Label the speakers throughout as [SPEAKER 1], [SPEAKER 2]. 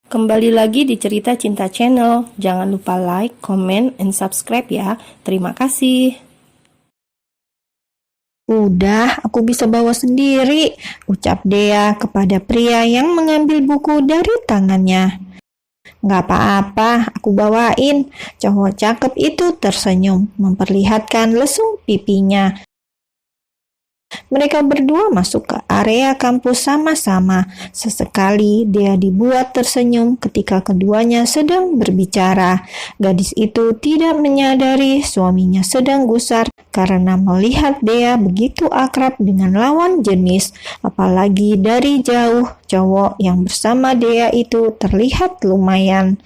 [SPEAKER 1] Kembali lagi di Cerita Cinta Channel. Jangan lupa like, comment, and subscribe ya. Terima kasih.
[SPEAKER 2] Udah, aku bisa bawa sendiri, ucap Dea kepada pria yang mengambil buku dari tangannya. Gak apa-apa, aku bawain. Cowok cakep itu tersenyum, memperlihatkan lesung pipinya. Mereka berdua masuk ke area kampus sama-sama. Sesekali dia dibuat tersenyum ketika keduanya sedang berbicara. Gadis itu tidak menyadari suaminya sedang gusar karena melihat Dea begitu akrab dengan lawan jenis. Apalagi dari jauh, cowok yang bersama Dea itu terlihat lumayan.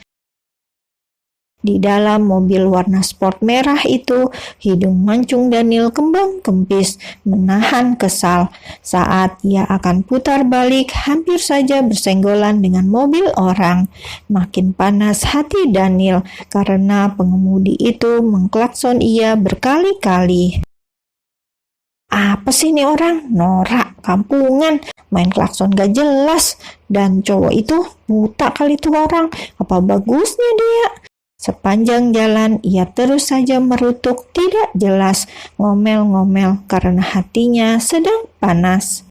[SPEAKER 2] Di dalam mobil warna sport merah itu, hidung mancung Daniel kembang kempis, menahan kesal. Saat ia akan putar balik, hampir saja bersenggolan dengan mobil orang. Makin panas hati Daniel, karena pengemudi itu mengklakson ia berkali-kali. Apa sih ini orang? Norak, kampungan, main klakson gak jelas. Dan cowok itu buta kali itu orang, apa bagusnya dia? Sepanjang jalan ia terus saja merutuk tidak jelas, ngomel-ngomel karena hatinya sedang panas.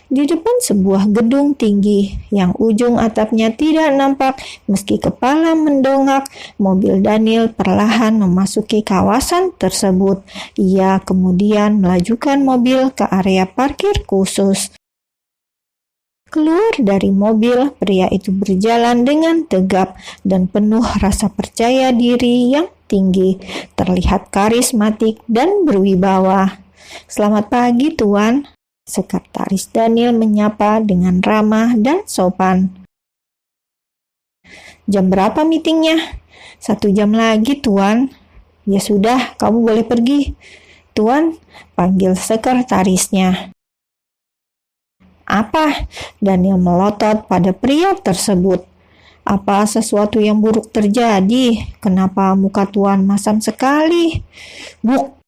[SPEAKER 2] Di depan sebuah gedung tinggi yang ujung atapnya tidak nampak meski kepala mendongak, mobil Daniel perlahan memasuki kawasan tersebut. Ia kemudian melajukan mobil ke area parkir khusus. Keluar dari mobil, pria itu berjalan dengan tegap dan penuh rasa percaya diri yang tinggi, terlihat karismatik dan berwibawa. "Selamat pagi, Tuan," Sekretaris Daniel menyapa dengan ramah dan sopan. "Jam berapa meetingnya?" "1 jam lagi, Tuan." "Ya sudah, kamu boleh pergi." "Tuan," panggil sekretarisnya. "Apa?" Daniel melotot pada pria tersebut. "Apa sesuatu yang buruk terjadi? Kenapa muka Tuan masam sekali?" "Buk!"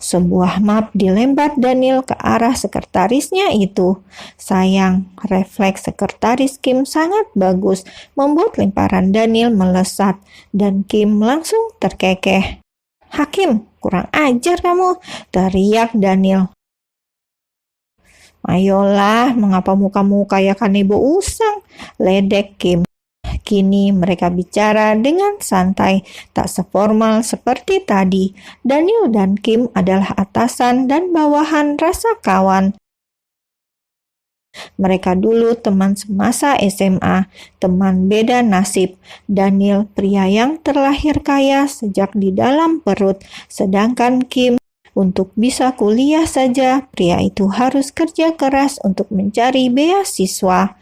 [SPEAKER 2] Sebuah map dilempar Daniel ke arah sekretarisnya itu. Sayang, refleks sekretaris Kim sangat bagus, membuat lemparan Daniel melesat, dan Kim langsung terkekeh. "Hakim, kurang ajar kamu!" teriak Daniel. "Ayolah, mengapa mukamu kayak kanebo usang?" ledek Kim. Kini mereka bicara dengan santai, tak seformal seperti tadi. Daniel dan Kim adalah atasan dan bawahan rasa kawan. Mereka dulu teman semasa SMA, teman beda nasib. Daniel pria yang terlahir kaya sejak di dalam perut, sedangkan Kim untuk bisa kuliah saja, pria itu harus kerja keras untuk mencari beasiswa.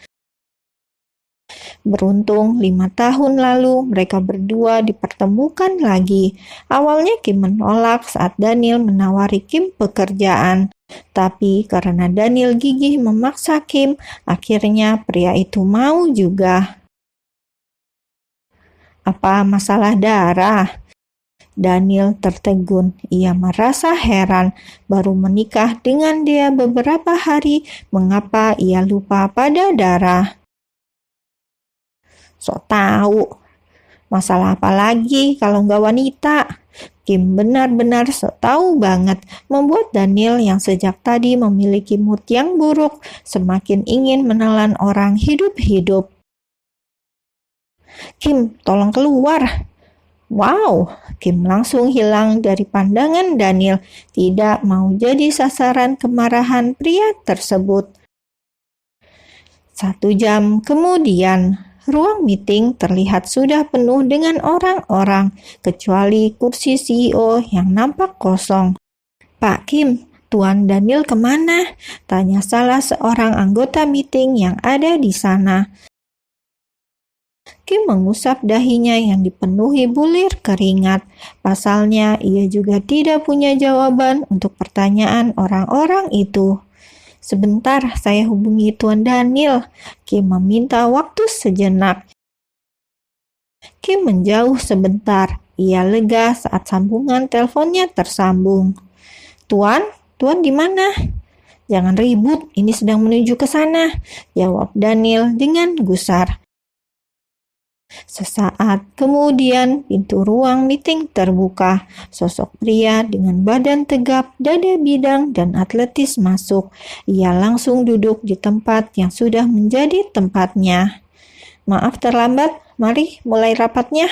[SPEAKER 2] Beruntung 5 tahun lalu mereka berdua dipertemukan lagi. Awalnya Kim menolak saat Daniel menawari Kim pekerjaan. Tapi karena Daniel gigih memaksa Kim, akhirnya pria itu mau juga. "Apa masalah darah?" Daniel tertegun. Ia merasa heran, baru menikah dengan dia beberapa hari, mengapa ia lupa pada darah. "Sok tahu. Masalah apa lagi kalau nggak wanita?" Kim benar-benar sok tahu banget, membuat Daniel yang sejak tadi memiliki mood yang buruk semakin ingin menelan orang hidup-hidup. "Kim, tolong keluar." Wow, Kim langsung hilang dari pandangan Daniel, tidak mau jadi sasaran kemarahan pria tersebut. 1 jam kemudian, ruang meeting terlihat sudah penuh dengan orang-orang, kecuali kursi CEO yang nampak kosong. "Pak Kim, Tuan Daniel kemana?" tanya salah seorang anggota meeting yang ada di sana. Kim mengusap dahinya yang dipenuhi bulir keringat. Pasalnya, ia juga tidak punya jawaban untuk pertanyaan orang-orang itu. "Sebentar, saya hubungi Tuan Daniel." Kim meminta waktu sejenak. Kim menjauh sebentar. Ia lega saat sambungan teleponnya tersambung. Tuan di mana?" jangan ribut, ini sedang menuju ke sana, jawab Daniel dengan gusar. Sesaat kemudian pintu ruang meeting terbuka. Sosok pria dengan badan tegap, dada bidang, dan atletis masuk. Ia langsung duduk di tempat yang sudah menjadi tempatnya. Maaf terlambat, mari mulai rapatnya.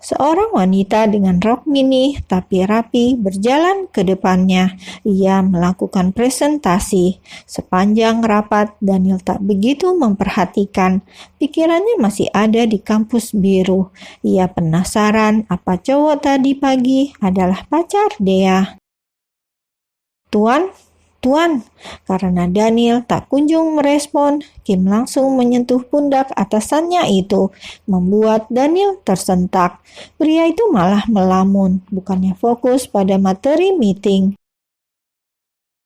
[SPEAKER 2] Seorang wanita dengan rok mini tapi rapi berjalan ke depannya. Ia melakukan presentasi. Sepanjang rapat, Daniel tak begitu memperhatikan. Pikirannya masih ada di kampus biru. Ia penasaran apa cowok tadi pagi adalah pacar Dea. Tuan, karena Daniel tak kunjung merespon, Kim langsung menyentuh pundak atasannya itu, membuat Daniel tersentak. Pria itu malah melamun, bukannya fokus pada materi meeting.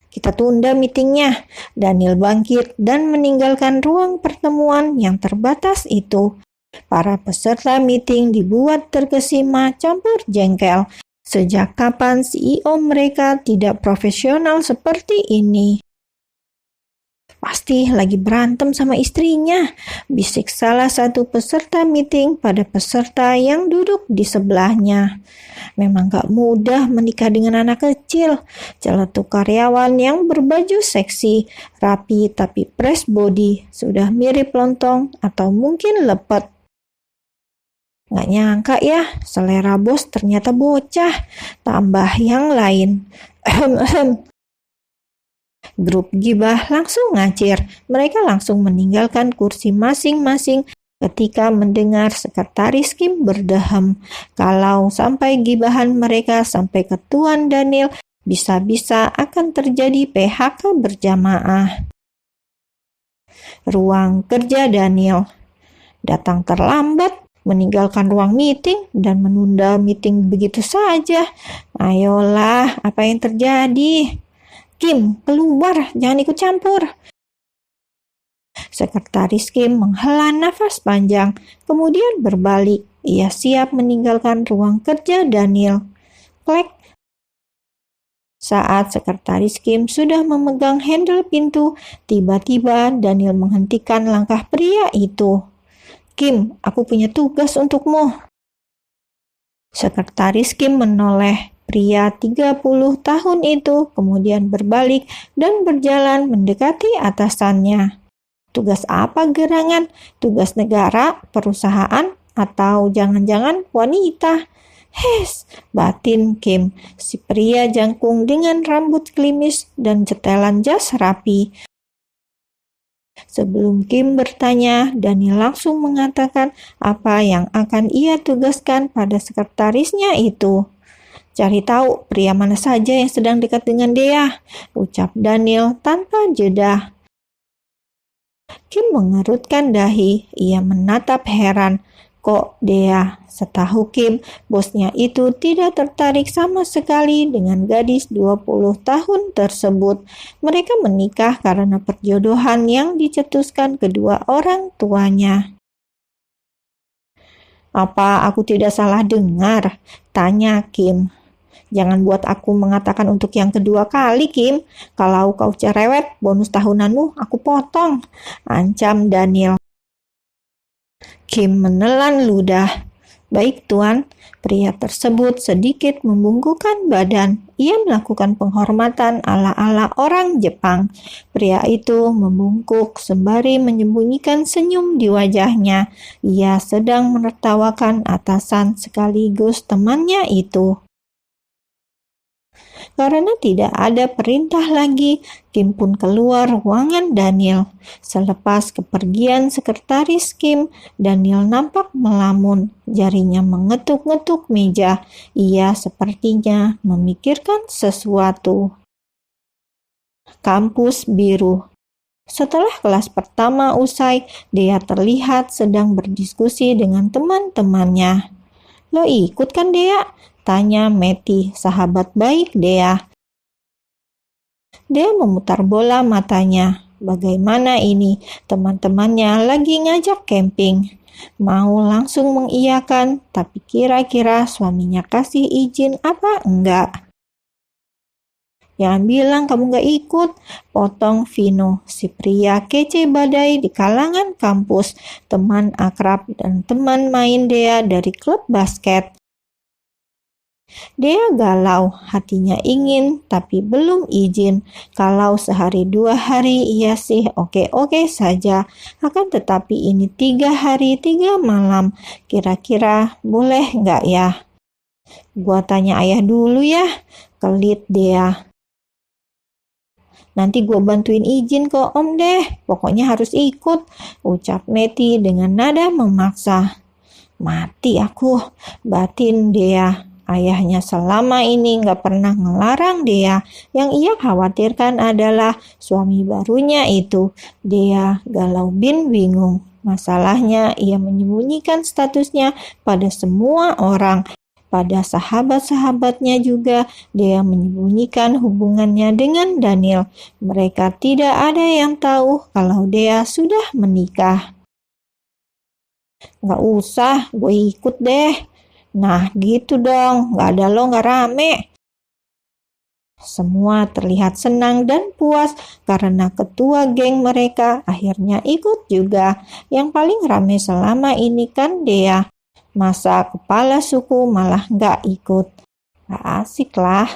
[SPEAKER 2] Kita tunda meetingnya. Daniel bangkit dan meninggalkan ruang pertemuan yang terbatas itu. Para peserta meeting dibuat terkesima campur jengkel. Sejak kapan CEO mereka tidak profesional seperti ini? Pasti lagi berantem sama istrinya, bisik salah satu peserta meeting pada peserta yang duduk di sebelahnya. Memang gak mudah menikah dengan anak kecil, celetuk karyawan yang berbaju seksi, rapi tapi press body, sudah mirip lontong atau mungkin lepet. Nggak nyangka ya, selera bos ternyata bocah. Tambah yang lain. Grup gibah langsung ngacir. Mereka langsung meninggalkan kursi masing-masing ketika mendengar sekretaris Kim berdehem. Kalau sampai gibahan mereka sampai ke Tuan Daniel, bisa-bisa akan terjadi PHK berjamaah. Ruang kerja Daniel. Datang terlambat, meninggalkan ruang meeting dan menunda meeting begitu saja. Ayolah, apa yang terjadi? Kim, keluar, jangan ikut campur. Sekretaris Kim menghela nafas panjang, kemudian berbalik. Ia siap meninggalkan ruang kerja Daniel. Klek. Saat sekretaris Kim sudah memegang handle pintu, tiba-tiba Daniel menghentikan langkah pria itu. Kim, aku punya tugas untukmu. Sekretaris Kim menoleh. Pria 30 tahun itu kemudian berbalik dan berjalan mendekati atasannya. Tugas apa gerangan? Tugas negara, perusahaan, atau jangan-jangan wanita? Hes, batin Kim, si pria jangkung dengan rambut klimis dan cetelan jas rapi. Sebelum Kim bertanya, Daniel langsung mengatakan apa yang akan ia tugaskan pada sekretarisnya itu. Cari tahu pria mana saja yang sedang dekat dengan Dea, ucap Daniel tanpa jeda. Kim mengerutkan dahi, ia menatap heran. Kok Dea? Setahu Kim, bosnya itu tidak tertarik sama sekali dengan gadis 20 tahun tersebut. Mereka menikah karena perjodohan yang dicetuskan kedua orang tuanya. Apa aku tidak salah dengar? Tanya Kim. Jangan buat aku mengatakan untuk yang kedua kali, Kim. Kalau kau cerewet, bonus tahunanmu aku potong. Ancam Daniel. Kim menelan ludah. Baik tuan, pria tersebut sedikit membungkukkan badan. Ia melakukan penghormatan ala-ala orang Jepang. Pria itu membungkuk sembari menyembunyikan senyum di wajahnya. Ia sedang menertawakan atasan sekaligus temannya itu. Karena tidak ada perintah lagi, Kim pun keluar ruangan Daniel. Selepas kepergian sekretaris Kim, Daniel nampak melamun. Jarinya mengetuk-ngetuk meja. Ia sepertinya memikirkan sesuatu. Kampus biru. Setelah kelas pertama usai, dia terlihat sedang berdiskusi dengan teman-temannya. Lo ikut kan, Dea? Tanya Matty, sahabat baik Dea. Dea memutar bola matanya. Bagaimana ini? Teman-temannya lagi ngajak camping. Mau langsung mengiyakan, tapi kira-kira suaminya kasih izin apa enggak? Jangan bilang kamu gak ikut, potong Vino, si pria kece badai di kalangan kampus, teman akrab dan teman main Dea dari klub basket. Dea galau, hatinya ingin tapi belum izin. Kalau sehari 2 hari ia sih oke-oke saja. Akan tetapi ini 3 hari 3 malam. Kira-kira boleh nggak ya? Gua tanya ayah dulu ya, kelit Dea. Nanti gue bantuin izin ke om deh, pokoknya harus ikut, ucap Meti dengan nada memaksa. Mati aku, batin Dea. Ayahnya selama ini gak pernah ngelarang Dea. Yang ia khawatirkan adalah suami barunya itu. Dea galau bingung. Masalahnya ia menyembunyikan statusnya pada semua orang. Pada sahabat-sahabatnya juga, Dea menyembunyikan hubungannya dengan Daniel. Mereka tidak ada yang tahu kalau Dea sudah menikah. Gak usah, gue ikut deh. Nah gitu dong, gak ada lo gak rame. Semua terlihat senang dan puas karena ketua geng mereka akhirnya ikut juga. Yang paling rame selama ini kan Dea. Masa kepala suku malah gak ikut? Gak asik lah.